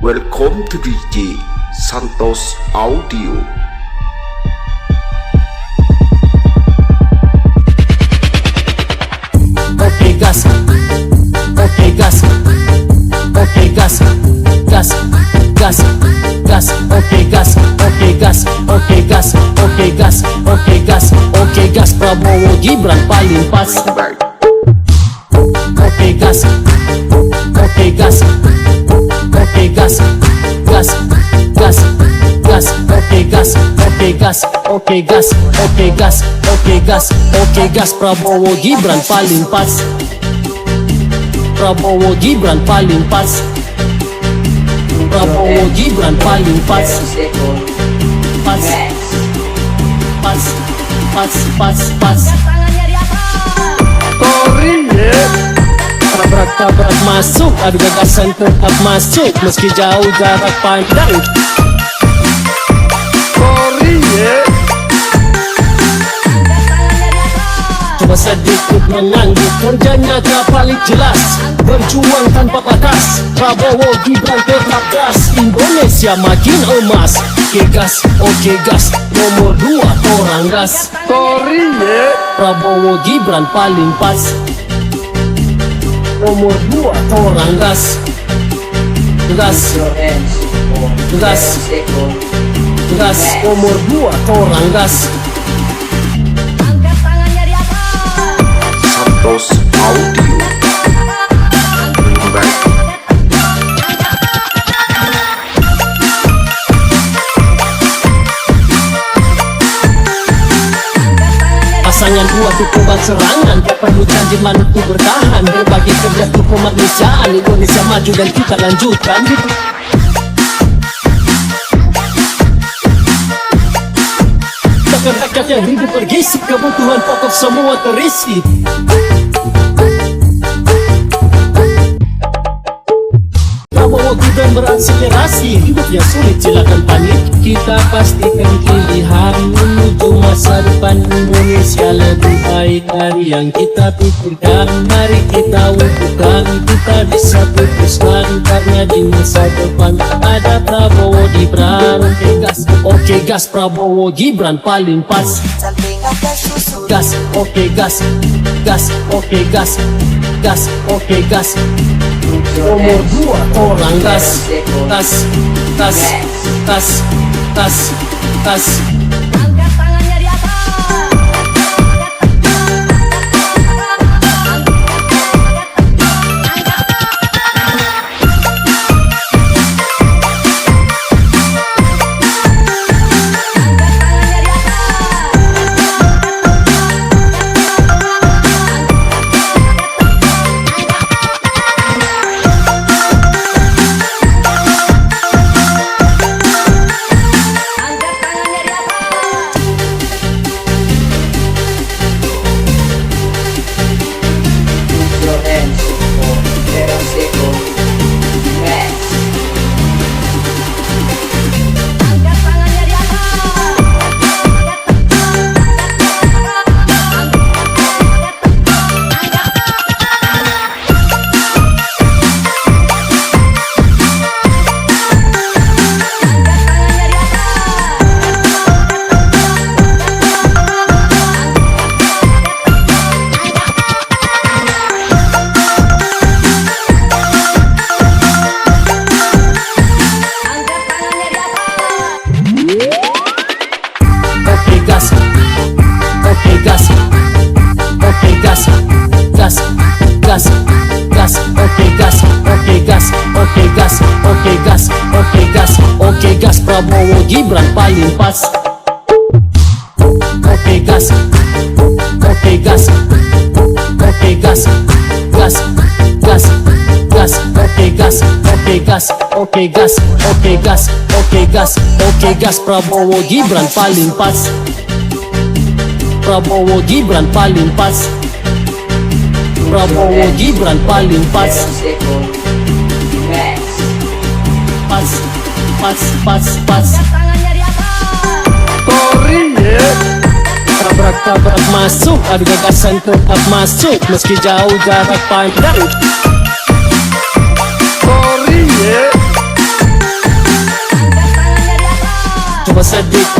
Welcome to DJ Santos Audio. Okay gas, okay gas, okay gas, gas, gas, gas, okay gas, okay gas, okay gas, okay gas, okay gas, okay gas, Prabowo Gibran paling pas. Okay gas, okay gas, okay gas, gas, gas, gas, okay gas, okay gas, okay gas, okay gas, okay gas, okay gas, Prabowo Gibran paling pas. Prabowo Gibran paling pas. Prabowo Gibran paling pas. Pas, pas, pas, pas, pas. Tori tabrak masuk, adu gagasan tetap masuk meski jauh jarak pandang. Tori coba sedikit mengangguk, kerja nyata paling jelas, berjuang tanpa batas. Prabowo Gibran tetap gas, Indonesia makin emas. Oke gas, oke gas, nomor 2 orang gas. Tori Prabowo Gibran paling pas. Nomor 2 orang gas. Gas, gas, gas, nomor 2 orang gas. Santos Audio. Pasangan dua tuh kombat serangan, tak perlu janji manut bertahan. Berbagi kerja tuh kemanusiaan, Indonesia maju dan kita lanjutkan. Takkan rakyat yang hidup bergizi, kebutuhan pokok semua terisi. Prabowo Gibran berakselerasi, hidup yang sulit silakan panik. Kita pastikan pilihan menuju masa depan Indonesia lebih baik dari yang kita pikirkan. Mari kita wujudkan, kita bisa putuskan, karena di masa depan ada Prabowo Gibran. Oke gas, oke gas, Prabowo Gibran paling pas. Gas, oke gas, gas, oke gas, gas, oke gas. Nomor 2 orang gas. Gas, gas, gas, gas, gas. Angkat tangannya di atas. Oke gas, Prabowo Gibran paling pas. Oke gas, oke gas, oke gas, gas, gas, gas, oke gas, oke gas, oke gas, oke gas, oke gas, oke gas, Prabowo Gibran paling pas. Prabowo Gibran paling pas. Prabowo Gibran paling pas. Pas, pas, pas, pas. Tori tabrak masuk, adu gagasan tetap masuk meski jauh jarak pandang. Tori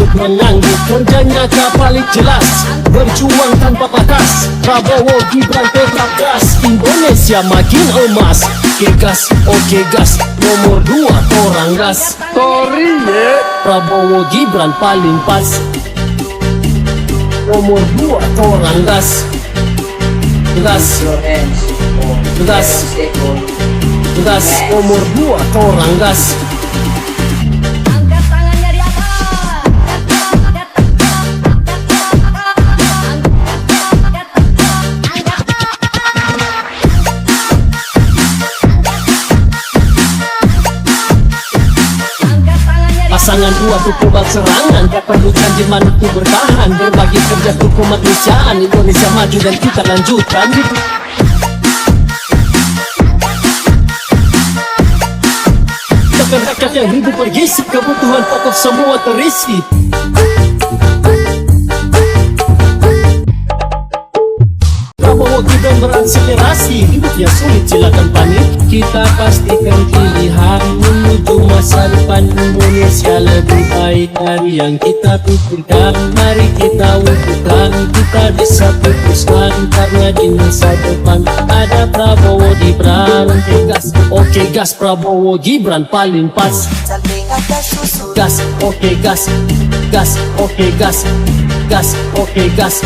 sanggup menanggup, kerjanya paling jelas, berjuang tanpa batas. Prabowo Gibran tetap gas, Indonesia makin emas. Oke gas, nomor 2 orang gas. Prabowo Gibran paling pas, nomor 2 orang gas. Gas, nomor 2 orang gas. Angkat tangannya di atas. Pasangan 2 tuh kebak serangan, tak perlu janji mantu bertahan, berbagi kerja untuk kemanusiaan. Indonesia maju dan kita lanjutkan. Tekan rakyat yang hidup bergizi, kebutuhan pokok semua terisi. Prabowo Gibran berakselerasi, hidupnya sulit silakan panik. Kita pastikan pilihan menuju masa depan Indonesia lebih baik dari yang kita pikirkan. Mari kita wujudkan, kita bisa putuskan, karena di masa depan ada Prabowo Gibran. Oke gas, Prabowo Gibran paling pas. Gas, oke gas, oke gas, oke gas.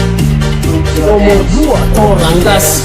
Nomor 2 orang gas.